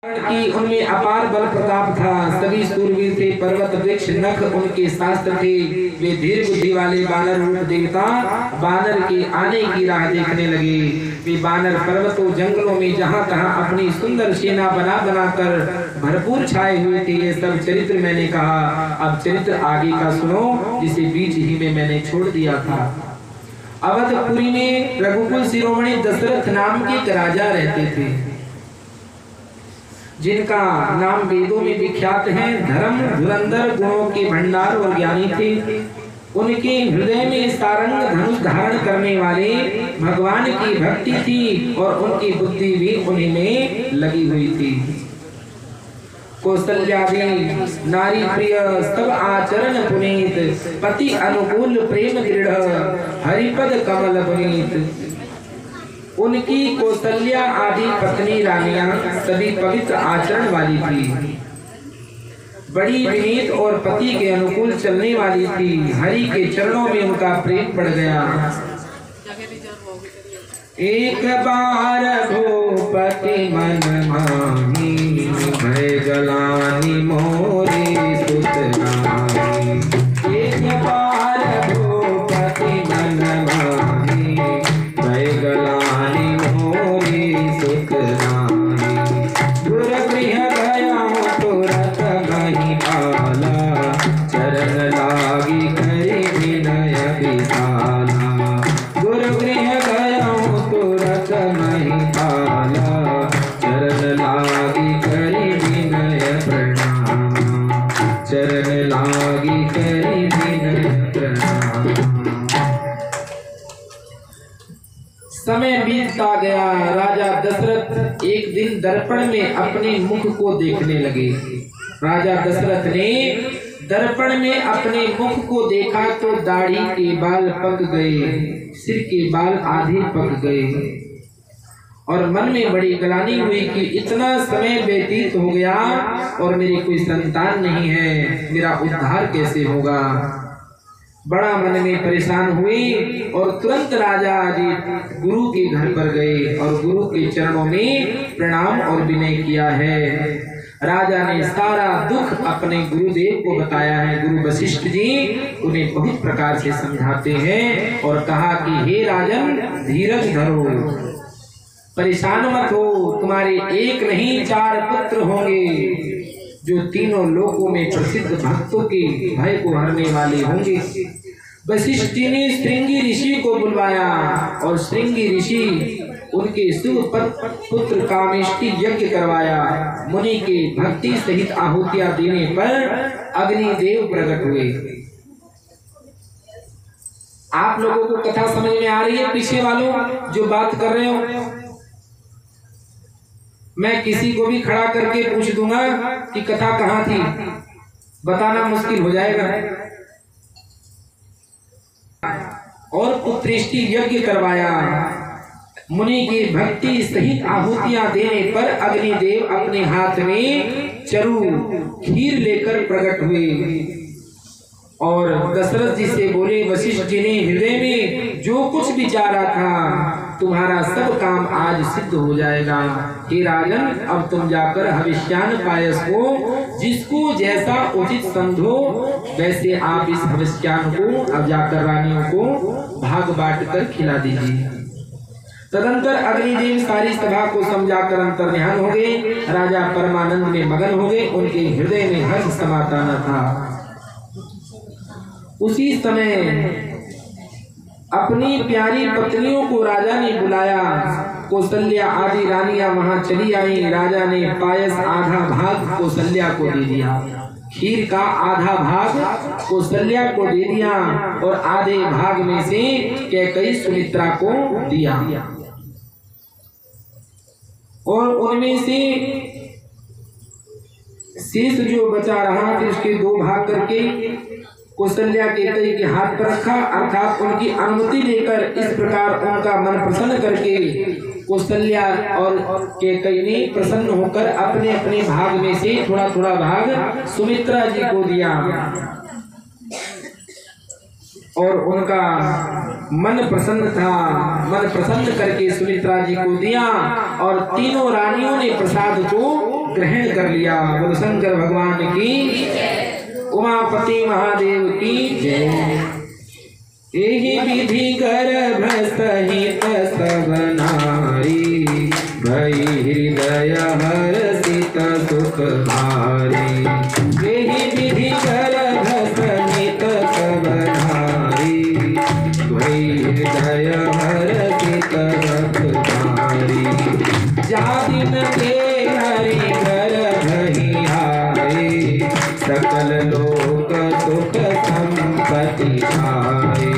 कि उनमें अपार बल प्रताप था। सभी सूरवीर थे, पर्वत वृक्ष नख उनके शास्त्र थे। वे धीर बुद्धि वाले बानर रूप देवता बानर के आने की राह देखने लगे। वे बानर पर्वतों जंगलों में जहाँ तहाँ अपनी सुंदर सेना बना बनाकर भरपूर छाए हुए थे। ये सब चरित्र मैंने कहा, अब चरित्र आगे का सुनो, जिसे बीच ही में मैंने छोड़ दिया था। अवधपुरी में रघुकुल शिरोमणि दशरथ नाम के एक राजा रहते थे, जिनका नाम वेदों में विख्यात है। धर्म धुरंधर गुणों के भंडार और ज्ञानी थे। उनके हृदय में सारंग धनुष धारण करने वाले भगवान की भक्ति थी और उनकी बुद्धि भी उन्हीं में लगी हुई थी। कौशल्यादि नारी प्रिय सब आचरण पुनीत, पति अनुकूल प्रेम दृढ़ हरिपद कमल पुनीत। उनकी कौशल्या आदि पत्नी रानियां सभी पवित्र आचरण वाली थी, बड़ी विनीत और पति के अनुकूल चलने वाली थी। हरि के चरणों में उनका प्रेम बढ़ गया। एक बार भूपति मन माही, भय गलानी मोरी सुत रानी। एक बार भूपति मन माही, भय गलानी मोरी सुत रानी। दुर्गृह गया तुरत नहीं पाला, चरण लागी करी विनय विशाला। दुर्गृह गया तुरत नहीं पाला, चरण लागी करी विनय प्रणाम। चरण लागी करी विनय प्रणाम। समय बीतता गया। राजा दशरथ एक दिन दर्पण में अपने मुख को देखने लगे। राजा दशरथ ने दर्पण में अपने मुख को देखा तो दाढ़ी के बाल पक गए, सिर के बाल आधे पक गए और मन में बड़ी गलानी हुई कि इतना समय व्यतीत हो गया और मेरी कोई संतान नहीं है, मेरा उद्धार कैसे होगा। बड़ा मन में परेशान हुई और तुरंत राजा जी गुरु के घर पर गए और गुरु के चरणों में प्रणाम और विनय किया है। राजा ने सारा दुख अपने गुरुदेव को बताया है। गुरु वशिष्ठ जी उन्हें बहुत प्रकार से समझाते हैं और कहा कि हे राजन, धीरज धरो, परेशान मत हो। तुम्हारे एक नहीं 4 पुत्र होंगे जो तीनों लोकों में प्रसिद्ध भक्तों के भय को हरने वाले होंगे। वशिष्ठ जी ने श्रृंगी ऋषि को बुलवाया और श्रृंगी ऋषि उनके शुभ पुत्र कामेष्टि यज्ञ करवाया। मुनि के भक्ति सहित आहुतियां देने पर अग्निदेव प्रकट हुए। आप लोगों को कथा समझ में आ रही है? पीछे वालों जो बात कर रहे हो, मैं किसी को भी खड़ा करके पूछ दूंगा कि कथा कहाँ थी, बताना मुश्किल हो जाएगा। और पुत्रेष्टि यज्ञ करवाया। मुनि की भक्ति सहित आहुतियां देने पर अग्निदेव अपने हाथ में चरु खीर लेकर प्रकट हुए और दशरथ जी से बोले, वशिष्ठ जी ने हृदय में जो कुछ विचारा था, तुम्हारा सब काम आज सिद्ध हो जाएगा। हे राजन, अब तुम जाकर हविष्यान पायस को जिसको जैसा उचित समझो वैसे आप इस हविष्यान को अब जाकर रानियों को भाग बांट कर खिला दीजिए। तदंतर अग्निदेव सारी सभा को समझाकर अंतर्ध्यान हो गए। राजा परमानंद में मगन हो गए। उनके हृदय में हर्ष समाता न था। उसी समय अपनी प्यारी पत्नियों को राजा ने बुलाया। कौशल्या आदि रानियां वहां चली आई। राजा ने पायस आधा भाग कौशल्या को दे दिया, खीर का आधा भाग कौशल्या को दे दिया और आधे भाग में से कैकेयी सुमित्रा को दिया। और उनमें से शेष जो बचा रहा फिर उसके 2 भाग करके कौशल्या कैकेयी के हाथ पर रखा, अर्थात उनकी अनुमति लेकर इस प्रकार उनका मन प्रसन्न करके कौशल्या और कैकेयी ने प्रसन्न होकर अपने अपने भाग में से थोड़ा थोड़ा भाग सुमित्रा जी को दिया और उनका मन प्रसन्न था। मन प्रसन्न करके सुमित्रा जी को दिया और तीनों रानियों ने प्रसाद को ग्रहण कर लिया। बोलो शंकर भगवान की, उमापति महादेव की जय। एहि विधि गर्भ सहित सब नारी, भई हृदय हर्षित सुखहारी। एहि विधि गर्भ सहित सब नारी, भई हृदय हर्षित सुखहारी। जा दिन के हरि गर्भ ही आए, सकल लोक सुख संपत्ति पाए।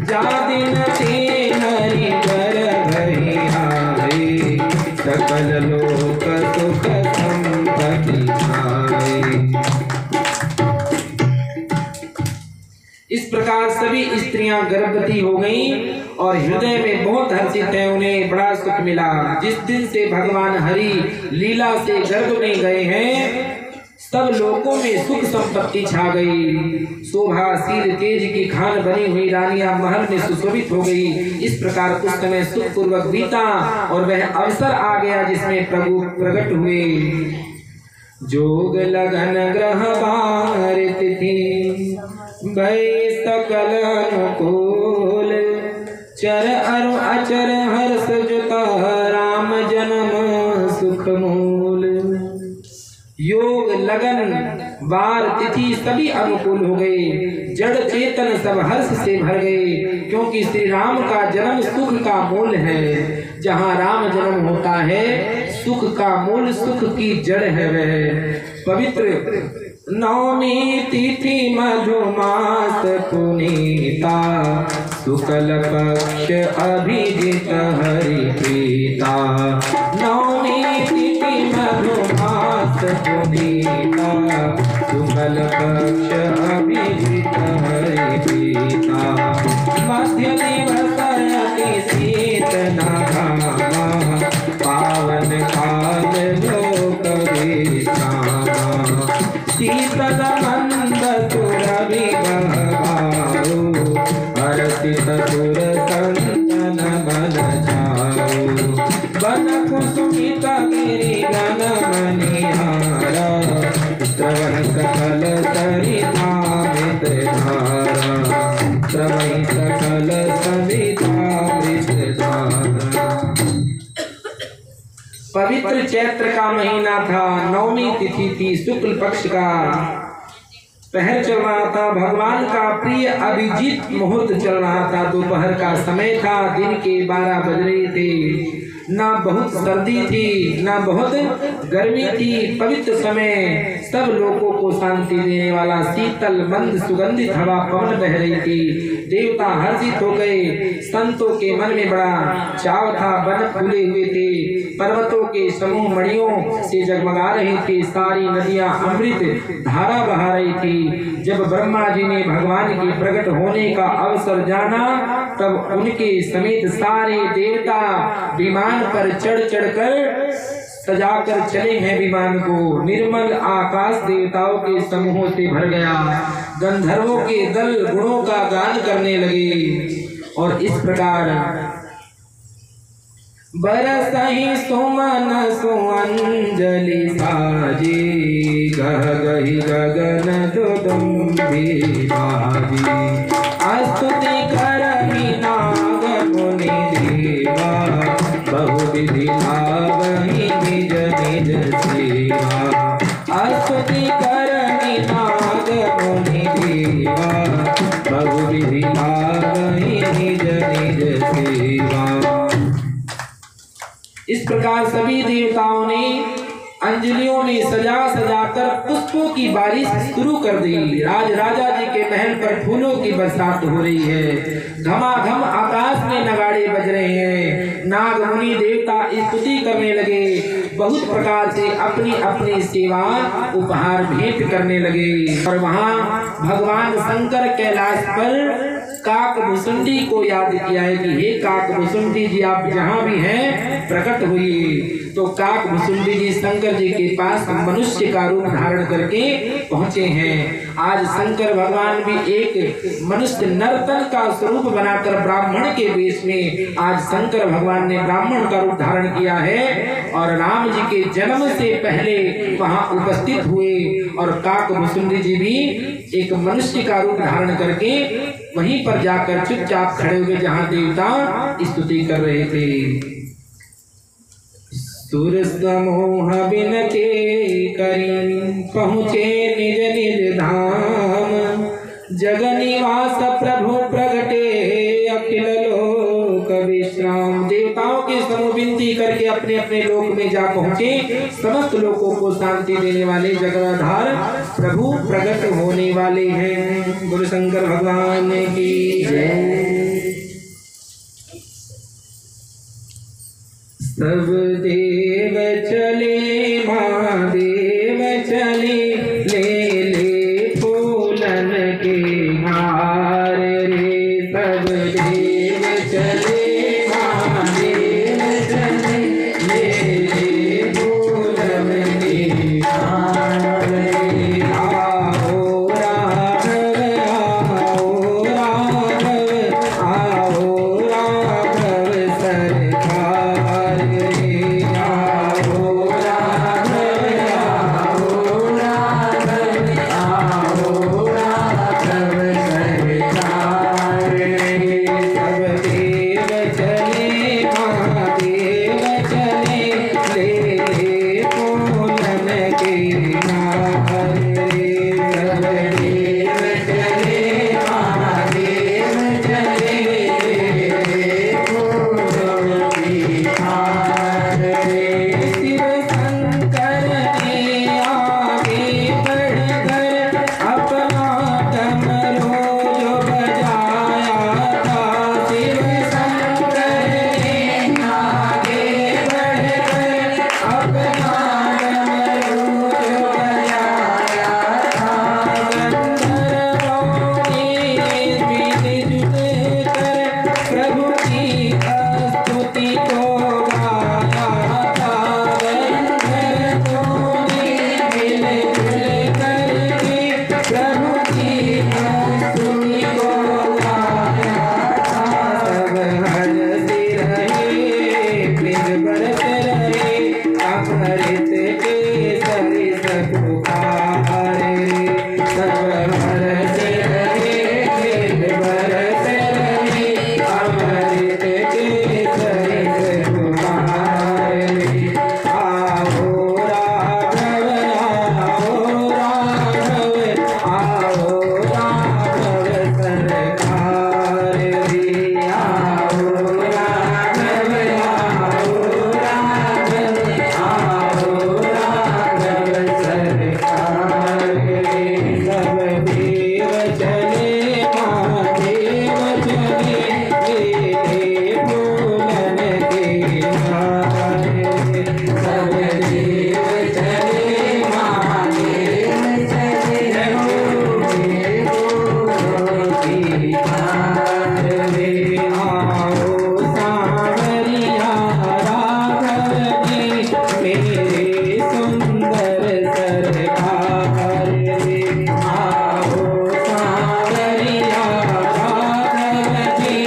जा दिन ते हरि गर्भ ही आए, सकल लोक सुख संपत्ति पाए। इस प्रकार सभी स्त्रियां गर्भवती हो गईं और हृदय में बहुत हर्षित है, उन्हें बड़ा सुख मिला। जिस दिन से भगवान हरि लीला से गर्भ में गए हैं, सब लोगों में सुख संपत्ति छा गई। शोभाशील तेज की खान बनी हुई रानियां महल में सुशोभित हो गई। इस प्रकार कुछ समय सुख पूर्वक बीता और वह अवसर आ गया जिसमें प्रभु प्रकट हुए। जोग लगन ग्रह बार तिथि, भय सकल अनुकूल। चर अरु अचर हर्ष जुता, राम जन्म सुख मूल। योग लगन वार तिथि सभी अनुकूल हो गए। जड़ चेतन सब हर्ष से भर गए, क्योंकि श्री राम का जन्म सुख का मूल है। जहाँ राम जन्म होता है, सुख का मूल, सुख की जड़ है वह। पवित्र नवमी तिथि मधुमास पुनीता, शुक्ल पक्ष अभिजित हरि प्रीता। नवमी तिथि मधुमास पुनीता, शुक्ल पक्ष अभिजित हरि प्रीता। मध्य दिवस अति शीत नामा, पावन काल लोक विश्रामा। शीतल मंद सुरभि बहवाओ, हर्षित सुर संतन बन जाओ। बन कुसुमित गिरि गण मणिहारा, श्रवण सकल सरितामृत धारा। श्रवण सकल सरितामृत धारा। पवित्र चैत्र का महीना था, नवमी तिथि थी, शुक्ल पक्ष का पहर चल रहा था। भगवान का प्रिय अभिजीत मुहूर्त चल रहा था। दोपहर का समय था, दिन के 12 बज रहे थे। ना बहुत सर्दी थी, ना बहुत गर्मी थी। पवित्र समय, सब लोगों को शांति देने वाला शीतल मंद सुगंधित हवा पवन बह रही थी। देवता हर्षित हो गए। संतों के मन में बड़ा चाव था। वन फूले हुए थे, पर्वतों के समूह मणियों से जगमगा रहे थे। सारी नदियां अमृत धारा बहा रही थी। जब ब्रह्मा जी ने भगवान के प्रकट होने का अवसर जाना, तब उनके समेत सारे देवता विमान पर चढ़ कर सजाकर चले हैं विमान को। निर्मल आकाश देवताओं के समूहों से भर गया। गंधर्वों के दल गुणों का गान करने लगे और इस प्रकार बरसहि सुमन सुअंजलि साजी, गह गहि गगन दुदुम्बी बाजी। स्तुति करहि नाग मुनि देवा, बहुविधि लावहि निज निज सेवा। स्तुति करहि नाग मुनि देवा, बहुविधि लावहि निज निज सेवा। इस प्रकार सभी देवताओं ने अंजलियों में सजा सजाकर पुष्पों की बारिश शुरू कर दी। राजा जी के महल पर फूलों की बरसात हो रही है। घमाघम आकाश में नगाड़े बज रहे हैं। नाग मुनि देवता स्तुति करने लगे। बहुत प्रकार से अपनी अपनी सेवा उपहार भेंट करने लगे। और वहाँ भगवान शंकर कैलाश पर काकभुसुंडी को याद किया है कि हे काकभुसुंडी जी, आप जहाँ भी हैं प्रकट हुई। तो काक भुसुंडी जी शंकर जी के पास मनुष्य का रूप धारण करके पहुंचे हैं। आज शंकर भगवान भी एक मनुष्य नर्तन का स्वरूप बनाकर ब्राह्मण के वेश में आज शंकर भगवान ने ब्राह्मण का रूप धारण किया है और राम जी के जन्म से पहले वहां उपस्थित हुए और काक भुसुंडी जी भी एक मनुष्य का रूप धारण करके वहीं पर जाकर चुपचाप खड़े हुए जहां देवता स्तुति कर रहे थे। सुर समूह बिनते करी पहुँचे निज निज धाम, जग निवास प्रभु प्रगटे अखिल लोक विश्राम। देवताओं के समूह विनती करके अपने अपने लोक में जा पहुँचे। समस्त लोगों को शांति देने वाले जगदाधार प्रभु प्रकट होने वाले हैं। बोलो शंकर भगवान की जय। सब देव चले महादेव चले, ले ले फूलन के हार रे। सब देव चले महादेव चले, ले ले फूलन के हार रे। आओ राघव आओ राघव आओ राघव सरकार रे। आओ राघव आओ राघव आओ राघव सरकार रे। सब देव चले महादेव चले, ले ले फूलन के हार रे। सब देव चले महादेव चले, ले ले फूलन के हार रे। शिव शंकर ने आगे बढ़कर अपना डमरू जो बजाया था। शिव शंकर ने आगे बढ़कर अपना डमरू जो बजाया था। गंधर्वों ने बीन जुटकर प्रभु की स्तुति को गाया था। गंधर्वों ने मिलजुल करके प्रभु की स्तुति को गाया था। सब हंसते रहे प्रेम बरसते रहे, अमृत के सरिस पुकार रे। सब हंसते रहे प्रेम बरसते रहे, अमृत के सरिस पुकार रे। आओ राघव आओ राघव आओ राघव सरकार रे। आओ राघव आओ राघव आओ राघव सरकार रे। सब देव चले महादेव चले, ले ले फूलन के हार रे। सब देव चले महादेव चले, ले ले फूलन के हार रे। आओ सांवरिया राघव जी मेरे सुंदर सरकार रे। आओ सांवरिया राघव जी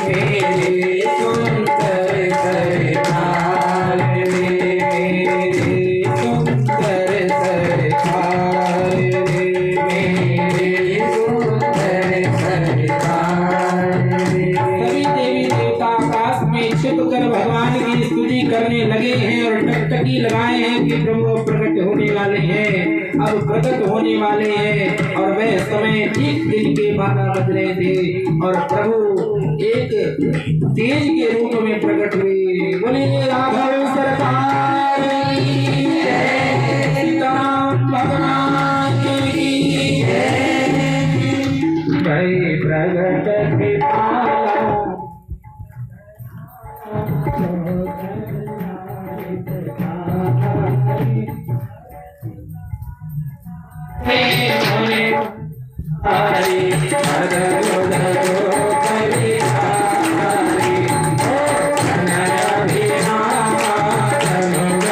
मेरे सुंदर सरकार रे। मेरे सुंदर सरकार रे। मेरे सुंदर सरकार रे। सभी देवी देवता आकाश में छिपकर भगवान की स्तुति करने लगे हैं और टकटकी लगाए हैं कि प्रभु प्रकट होने वाले हैं, अब प्रकट होने वाले हैं। और वह समय ठीक दिन के 12 बज रहे थे और प्रभु एक तेज के रूप में प्रकट हुए। बोले राघव सरकार की जय, सीताराम भगवान की जय। भय प्रगट कृपाला हरे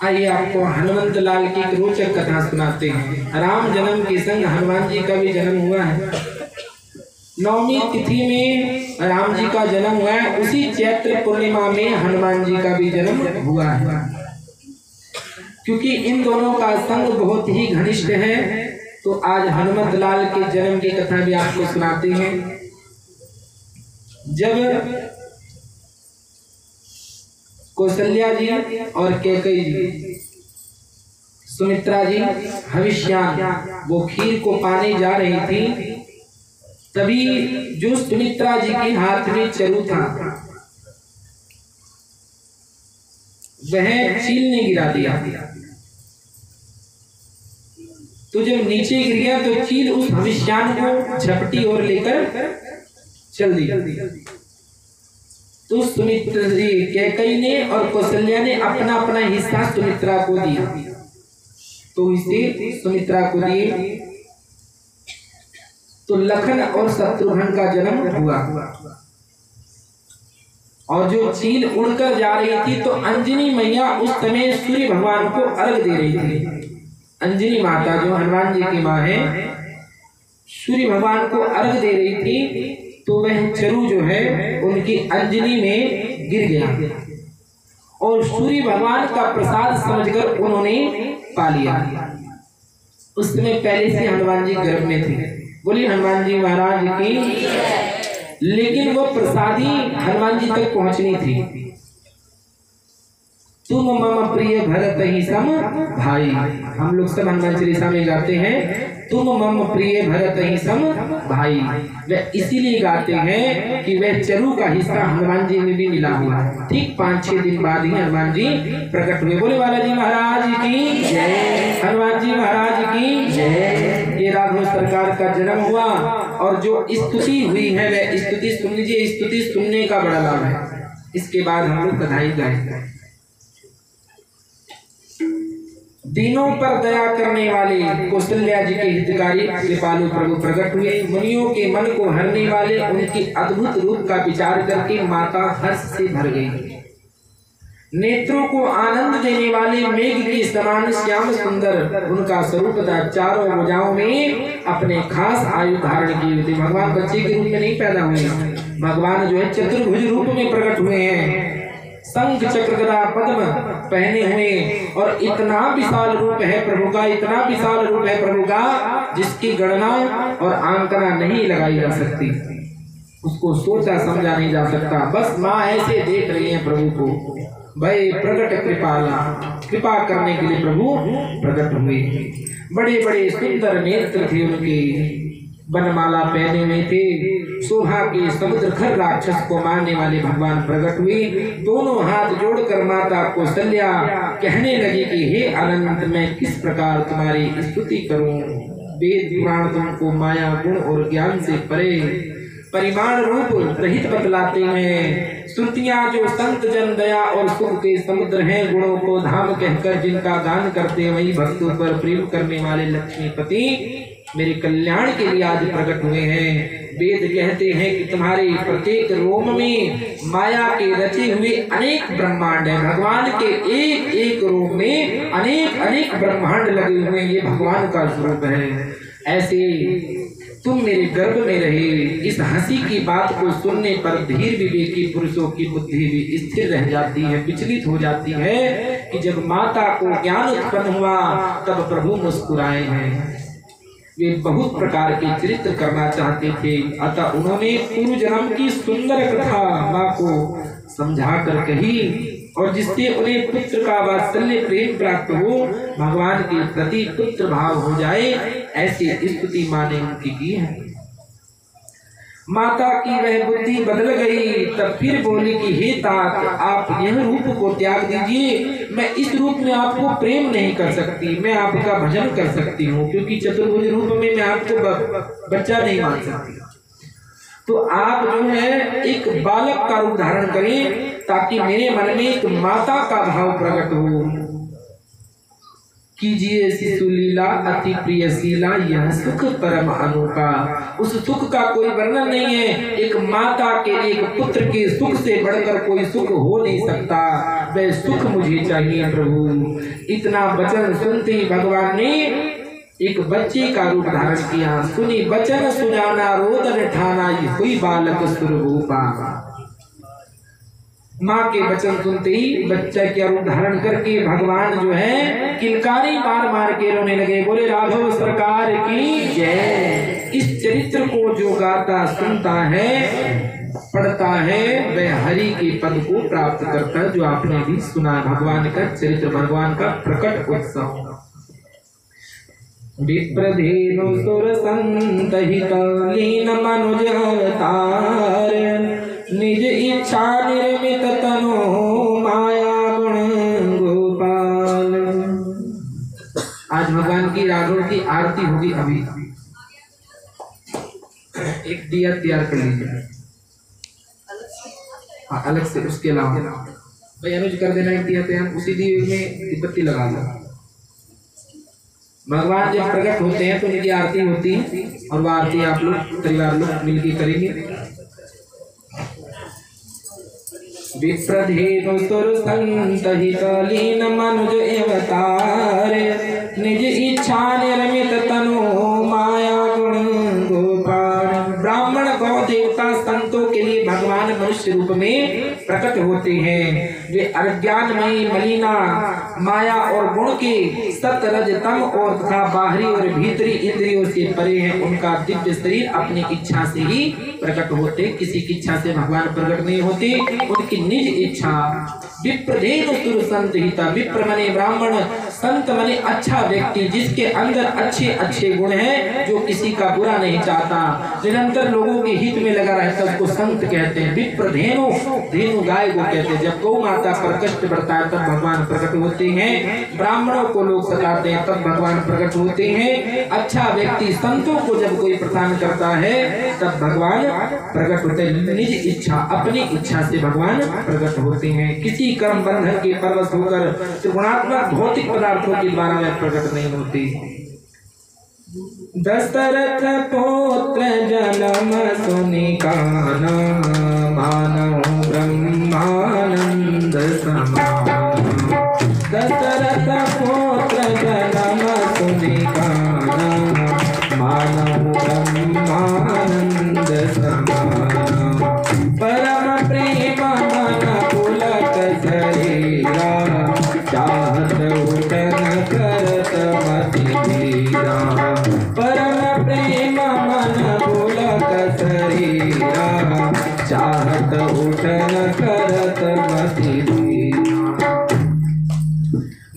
आइए आपको हनुमंत लाल की एक रोचक कथा सुनाते हैं। राम जन्म के संग हनुमान जी का भी जन्म हुआ है। नवमी तिथि में राम जी का जन्म हुआ है, उसी चैत्र पूर्णिमा में हनुमान जी का भी जन्म हुआ है। क्योंकि इन दोनों का संग बहुत ही घनिष्ठ है, तो आज हनुमंत लाल के जन्म की कथा भी आपको सुनाते हैं। जब कौशल्या जी और कैकेयी जी, सुमित्रा जी हविष्यान वो खीर को पाने जा रही थी, तभी जो सुमित्रा जी के हाथ में चरु था वह चील ने गिरा दिया। तो जब नीचे गिर गया तो चील उस हविष्यान को झपटी और लेकर चल दी। तो सुमित्रा जी कैकेयी ने और कौशल्या ने अपना अपना हिस्सा सुमित्रा को दिया, तो इसे सुमित्रा को दिए। तो लखन और शत्रुघ्न का जन्म हुआ। और जो चील उड़कर जा रही थी तो अंजनी मैया उस समय सूर्य भगवान को अर्घ दे रही थी। अंजनी माता जो हनुमान जी की माँ है, सूर्य भगवान को अर्घ दे रही थी, तो वह चरु जो है उनकी अंजनी में गिर गया और सूर्य भगवान का प्रसाद समझकर उन्होंने पा लिया। उस समय पहले से हनुमान जी गर्भ में थे। बोलिए हनुमान जी महाराज की। लेकिन वो प्रसादी हनुमान जी तक पहुंचनी थी। तुम मम प्रिय भरत ही सम भाई, हम लोग सब हनुमान चालीसा में गाते हैं, तुम मम प्रिय भरत ही सम भाई। वह इसीलिए गाते हैं कि वह चरु का हिस्सा हनुमान जी में भी मिला हुआ है। ठीक 5-6 दिन बाद ही हनुमान जी प्रकट हुए। बोले बालाजी महाराज की जय, हनुमान जी महाराज की जय। ये राघव सरकार का जन्म हुआ और जो स्तुति हुई है वह स्तुति सुन लीजिए। स्तुति सुनने का बड़ा लाभ है। इसके बाद हम लोग बधाई गाएंगे। दीनों पर दया करने वाले कौशल्या जी के हितकारी कृपालु प्रभु प्रकट हुए। मुनियों के मन को हरने वाले उनके अद्भुत रूप का विचार करके माता हर्ष से भर गई। नेत्रों को आनंद देने वाले मेघ के समान श्याम सुंदर उनका स्वरूप था। चारों भुजाओं में अपने खास आयु धारण किए हुए। भगवान बच्चे के रूप में नहीं पैदा हुए, भगवान जो है चतुर्भुज रूप में प्रकट हुए हैं। शंख चक्र गदा पद्म पहने हुए और इतना विशाल रूप है प्रभु का, इतना विशाल रूप है प्रभु का जिसकी गणना और आंकड़ा नहीं लगाई जा सकती। उसको सोचा समझा नहीं जा सकता। बस माँ ऐसे देख रही है प्रभु को। भाई प्रकट कृपाला, कृपा करने के लिए प्रभु प्रकट हुए। बड़े बड़े सुंदर नेत्र थे उनके, बनमाला पहने हुए थे। शोभा के समुद्र खर राक्षस को मारने वाले भगवान प्रकट हुए। दोनों हाथ जोड़कर माता कौशल्या कहने लगी कि हे अनंत, मैं किस प्रकार तुम्हारी स्तुति करूं। वेद पुराण तुमको माया गुण और ज्ञान से परे परिमाण रूप रहित बतलाते हैं। श्रुतियां जो संत जन दया और सुख के समुद्र हैं, गुणों को धाम कहकर जिनका गान करते वही भक्तों पर प्रेम करने वाले लक्ष्मीपति मेरे कल्याण के लिए आज प्रकट हुए हैं। वेद कहते हैं कि तुम्हारे प्रत्येक रोम में माया के रचे हुए अनेक ब्रह्मांड हैं। भगवान के एक एक रोम में अनेक अनेक ब्रह्मांड लगे हुए हैं। ये भगवान का स्वरूप है। ऐसे तुम मेरे गर्भ में रहे। इस हंसी की बात को सुनने पर धीर विवेकी पुरुषों की बुद्धि भी स्थिर रह जाती है, विचलित हो जाती है कि जब माता को ज्ञान उत्पन्न हुआ तब प्रभु मुस्कुराए हैं। वे बहुत प्रकार के चरित्र करना चाहते थे, अतः उन्होंने पूर्व जन्म की सुंदर कथा माँ को समझा कर कही और जिससे उन्हें पुत्र का वात्सल्य प्रेम प्राप्त हो, भगवान के प्रति पुत्र भाव हो जाए, ऐसी स्तुति माँ ने उनकी की है। माता की वह बुद्धि बदल गई। तब फिर बोली कि हे तात, आप यह रूप को त्याग दीजिए। मैं इस रूप में आपको प्रेम नहीं कर सकती, मैं आपका भजन कर सकती हूँ, क्योंकि चतुर्भुज रूप में मैं आपको बच्चा नहीं मान सकती। तो आप जो है एक बालक का रूप धारण करें ताकि मेरे मन में एक माता का भाव प्रकट हो। कीजिए शिशु लीला अति प्रिय शीला, यह सुख परम अनोखा। उस सुख का कोई वर्णन नहीं है। एक माता के एक पुत्र के सुख से बढ़कर कोई सुख हो नहीं सकता। वह सुख मुझे चाहिए प्रभु। इतना वचन सुनते ही भगवान ने एक बच्चे का रूप धारण किया। सुनी वचन सुजाना रोदन ठाना, हुई बालक सुरभूपा। माँ के वचन सुनते ही बच्चा क्या रूप धारण करके भगवान जो है किलकारी मार मार के रोने लगे। बोले राघव सरकार की जय। इस चरित्र को जो गाता सुनता है पढ़ता है वह हरि के पद को प्राप्त करता है। जो आपने भी सुना भगवान का चरित्र, भगवान का प्रकट उत्सव। विप्रधेनु सुर संतहित लीन मनुज अवतार, निज इच्छा निर्मित तनो माया गुण गोपाल। आज भगवान की राघव की आरती होगी। अभी एक दिया तैयार कर लीजिए। अलग से उसके अलावा भाई अनुज कर देना एक दिया तैयार। उसी दिए में बत्ती लगा दो। भगवान जब प्रकट होते हैं तो उनकी आरती होती है और वह आरती आप लोग परिवार लोग मिलकर करेंगे। विप्रधेनु सुर संतहित लीन मनुज अवतार, निज इच्छा निर्मित तनु माया गुण गोपाल। ब्राह्मण गौ देवता संतों के लिए भगवान मनुष्य रूप में प्रकट होते हैं। वे अज्ञानमयी मलिना माया और गुण के सत रज तम और तथा बाहरी और भीतरी इंद्रियों से परे हैं। उनका दिव्य शरीर अपनी इच्छा से ही प्रकट होते, किसी की इच्छा से भगवान प्रकट नहीं होते, उनकी निज इच्छा। विप्रधेनु सुर संतहिता, विप्र मने ब्राह्मण, संत मने अच्छा व्यक्ति जिसके अंदर अच्छे अच्छे गुण हैं, जो किसी का बुरा नहीं चाहता, निरंतर लोगों के हित में लगा रहता, उसको संत कहते हैं। विप्रधेनु, धेनु गाय को कहते हैं। जब गौ माता पर कष्ट बढ़ता है तब भगवान प्रकट होते हैं। ब्राह्मणों को लोग सताते हैं तब भगवान प्रकट होते हैं। अच्छा व्यक्ति संतों को जब कोई प्रदान करता है तब भगवान प्रकट होते हैं। निज इच्छा, अपनी इच्छा से भगवान प्रकट होते हैं। किसी कर्म बंधन के परवश होकर त्रिगुणात्मक भौतिक पदार्थों के द्वारा वे प्रकट नहीं होते। दशरथ पुत्र जन्म सुनि काना, मानव ब्रह्मानंद समान। दशरथ पुत्र जन्म सुनि काना, मानव ब्रह्मानंद समान। परम प्रेम मन पुलक शरीरा, चाहत उठन करत मति धीरा। परम प्रेम मन पुलक शरीरा, चाहत उठन करत मति धीरा।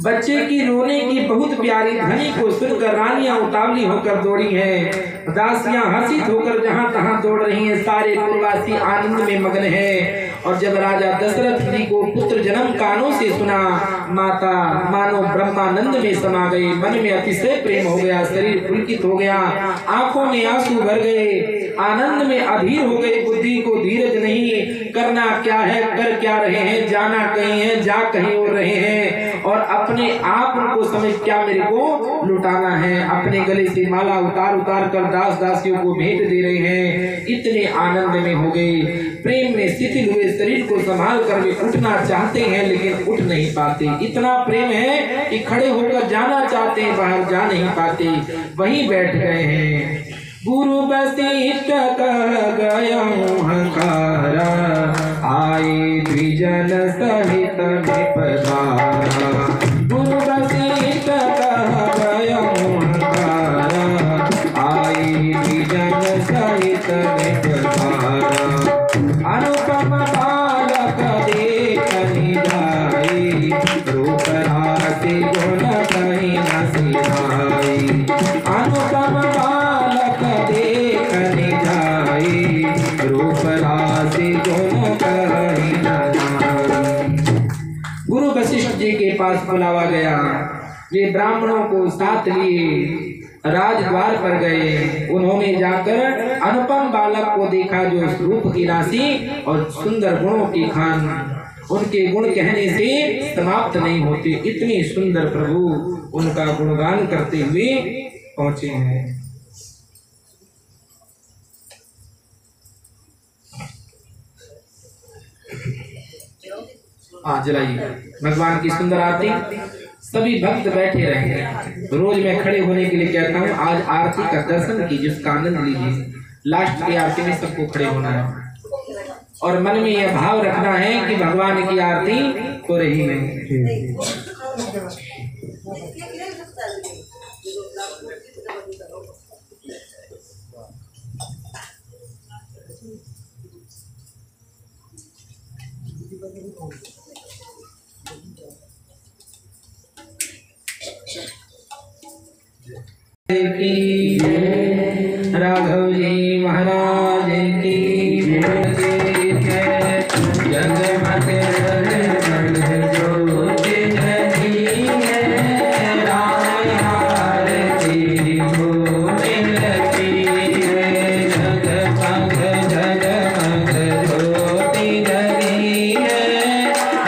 बच्चे की रोने की बहुत प्यारी ध्वनि को सुनकर रानियां उतावली होकर दौड़ी हैं। दासियां हर्षित होकर जहां तहां दौड़ रही हैं। सारे पुरवासी आनंद में मगन हैं। और जब राजा दशरथ जी को पुत्र जन्म कानों से सुना, माता मानो ब्रह्मानंद में समा गई। मन में अतिशय प्रेम हो गया, शरीर पुलकित हो गया, आंखों में आंसू भर गए, आनंद में अधीर हो गई। बुद्धि को धीरज नहीं, करना क्या है, कर क्या रहे हैं, जाना कहीं है, जा कहीं और रहे हैं, और अपने आप को समझ क्या मेरे को लुटाना है। अपने गले से माला उतार उतार कर दास दासियों को भेंट दे रहे हैं। इतने आनंद में हो गए, प्रेम में शिथिल हुए शरीर को संभाल कर वे उठना चाहते हैं लेकिन उठ नहीं पाते। इतना प्रेम है कि खड़े होकर जाना चाहते हैं, बाहर जा नहीं पाते, वहीं बैठ गए हैं। गुरु वशिष्ठ कह गया हंकारा, आए द्विजन सहित पधारा। गुरु वशिष्ठ कह गया हंकारा, आए द्विजन सहित पधारा। अनुपम बालक देख निधाई, रूप राशि गुण कहीं न सिधाई। अनुपम बालक देख निधाई, रूप राशि गुण कहीं न सिधाई। गुरु वशिष्ठ जी के पास बुलावा गया। वे ब्राह्मणों को साथ लिए राजद्वार पर गए। उन्होंने जाकर अनुपम बालक को देखा जो रूप की राशि और सुंदर गुणों की खान। उनके गुण कहने से समाप्त नहीं होते। इतनी सुंदर प्रभु उनका गुणगान करते हुए पहुंचे हैं। जलाइए भगवान की सुंदर आरती। सभी भक्त बैठे रहेंगे। रोज मैं खड़े होने के लिए कहता हूँ, आज आरती का दर्शन कीजिए, उसका आनंद लीजिए। लास्ट की आरती में सबको खड़े होना है और मन में यह भाव रखना है कि भगवान की आरती हो रही नहीं। राघव जी महाराज की जय। जगमग जगमग ज्योति जगी है, राम आरती होने लगी है। जगमग जगमग ज्योति जगी है,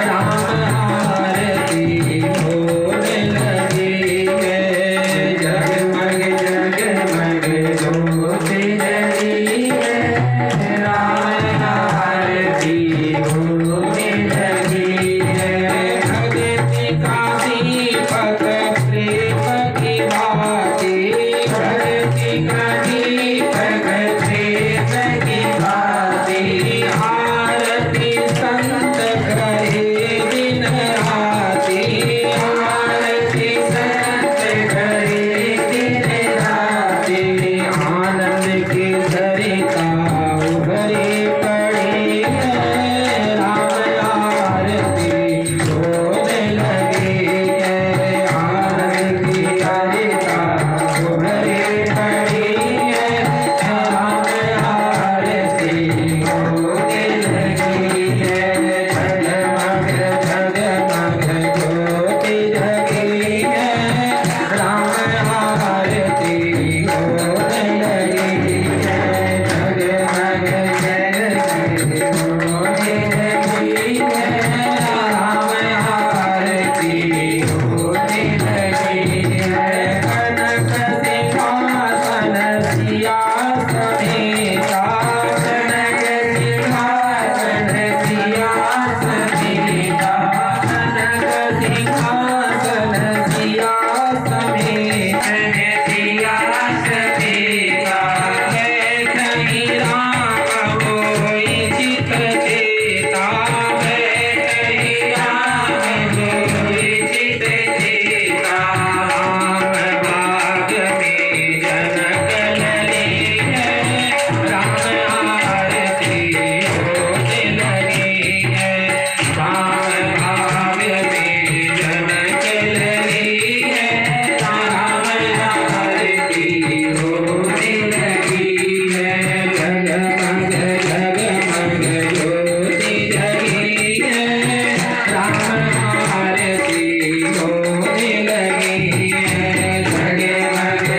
राम आरती होने लगी है। जगमग जगमग ज्योति जगी है, राम आरती होने लगी है। भक्ति का दीपक प्रेम की बाती, भक्ति का दीपक प्रेम की बाती। आरती संत करे दिन राती, आरती संत करे दिन राती। आनंद की सरिता उभरी पड़ी है, राम आरती होने लगी है। आनंद की सरिता उभरी पड़ी है, राम आरती होने लगी है। जगमग जगमग ज्योति जगी है, राम आरती होने लगी है। जगमग जगमग ज्योति जगी है, राम आरती होने लगी है। कनक सिंहासन सिया समेता, कनक सिंहासन सिया समेता। कनक सिंहासन सिया समेत सिया समेता। है कहीं राम होई चित चेता, है कहीं राम होई चित चेता। राम बाग में जनक लड़ी है, राम आरती होने लगी है। राम बाग में जनक लड़ी है, राम आरती होने लगी है। जगमग जगमग ज्योति जगी है, राम आरती होने लगी है। जगमग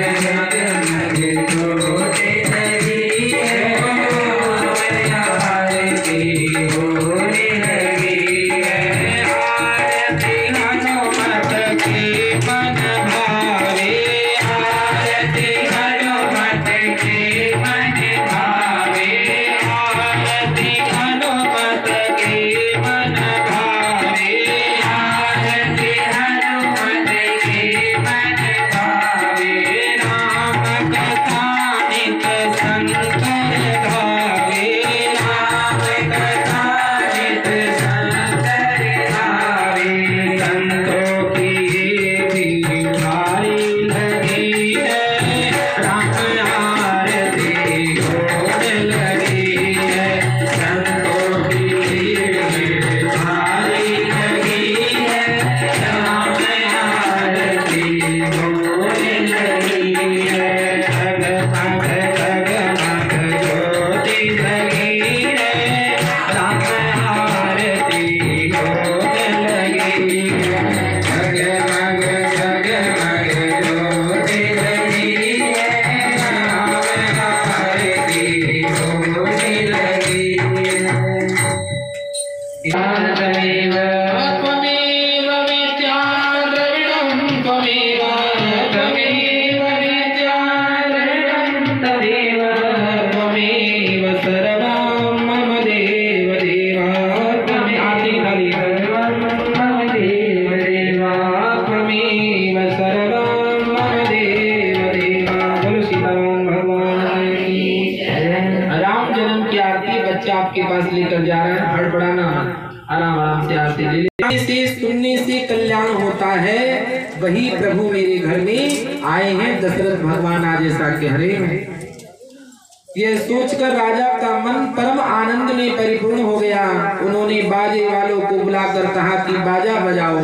जगमग ज्योति जगी है, राम आरती होने लगी है। आरती हनुमत के मन भावे, आरती हनुमत के मन भावे। आरती हनुमत के मन भावे, से सुनने से कल्याण होता है, वही प्रभु मेरे घर में आए हैं दशरथ भगवान आज ऐसा कह रहे हैं। यह सोचकर राजा का मन परम आनंद में परिपूर्ण हो गया। उन्होंने बाजे वालों को बुलाकर कहा कि बाजा बजाओ।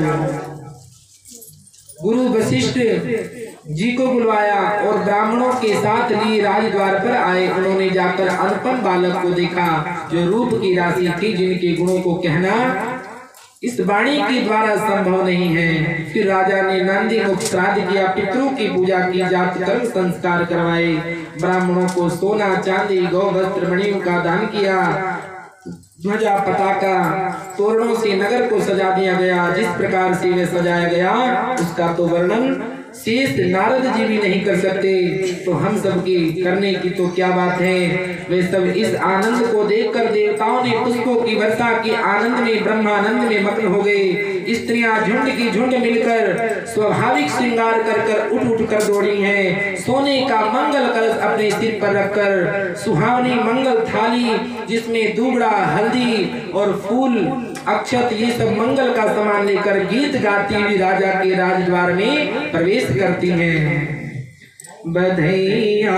गुरु वशिष्ठ जी को बुलवाया और ब्राह्मणों के साथ लिए राजद्वार पर आए। उन्होंने जाकर अनुपम बालक को देखा जो रूप की राशि थी, जिनके गुणों को कहना इस वाणी के द्वारा संभव नहीं है। फिर राजा ने नंदी मुख श्राद्ध किया, पितरों की पूजा की, जात कर्म संस्कार करवाए, ब्राह्मणों को सोना चांदी गौ वस्त्र मणियों का दान किया, ध्वजा पताका तोरणों से नगर को सजा दिया गया। जिस प्रकार से वे सजाया गया उसका तो वर्णन शेष नारद जी भी नहीं कर सकते, तो हम सब की करने की तो क्या बात है। वे सब इस आनंद को देखकर देवताओं ने पुष्पों की वर्षा के आनंद में ब्रह्मानंद में मग्न हो गए। स्त्रियां झुंड की झुंड मिलकर स्वाभाविक श्रृंगार कर उठ कर दौड़ी हैं। सोने का मंगल कलश अपने सिर पर रखकर सुहावनी मंगल थाली जिसमें दूबड़ा हल्दी और फूल अक्षत ये सब मंगल का सामान लेकर गीत गाती हुई राजा के राजद्वार में प्रवेश करती हैं। बधैया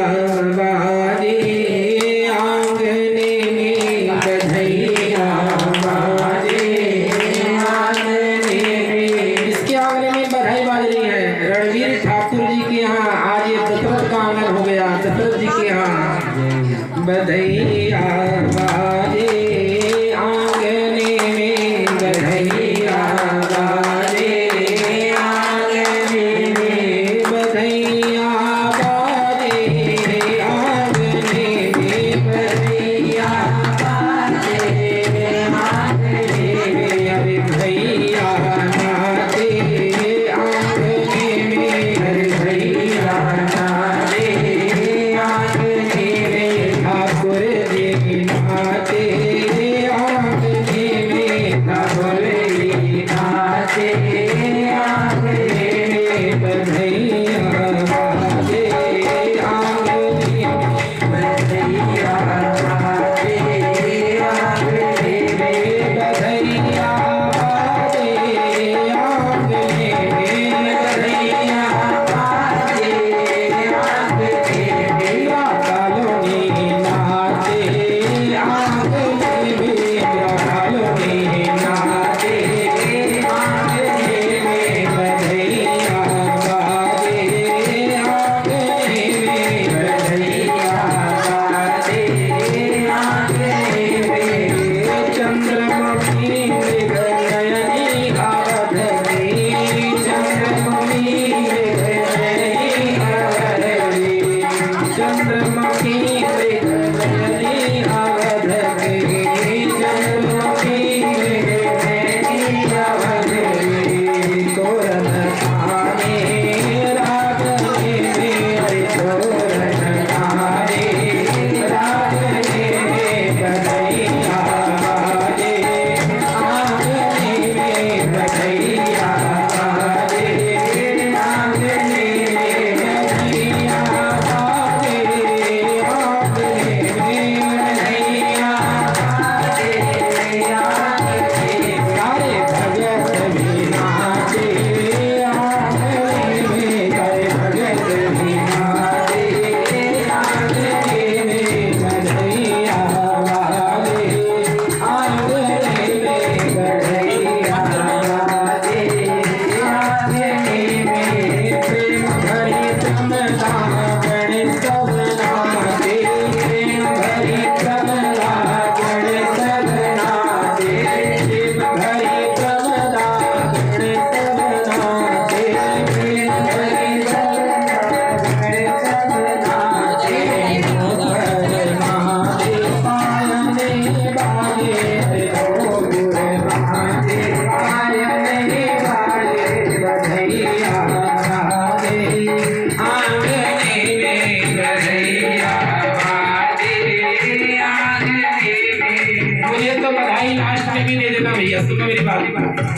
बाजे आंगने में, बधैया बाजे आंगने में। इसके आंगने में बधाई बाज रही है। रणवीर ठाकुर जी के यहाँ आज ये दशरथ का आंगन हो गया। दशरथ जी के यहाँ बधैया बाजे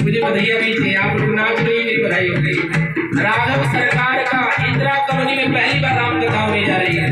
मुझे बधाइयाँ भी थी, आप लोग नाच रही, मेरी बधाई हो गई। राघव सरकार का इंदिरा कॉलोनी में पहली बार राम कथा होने जा रही है।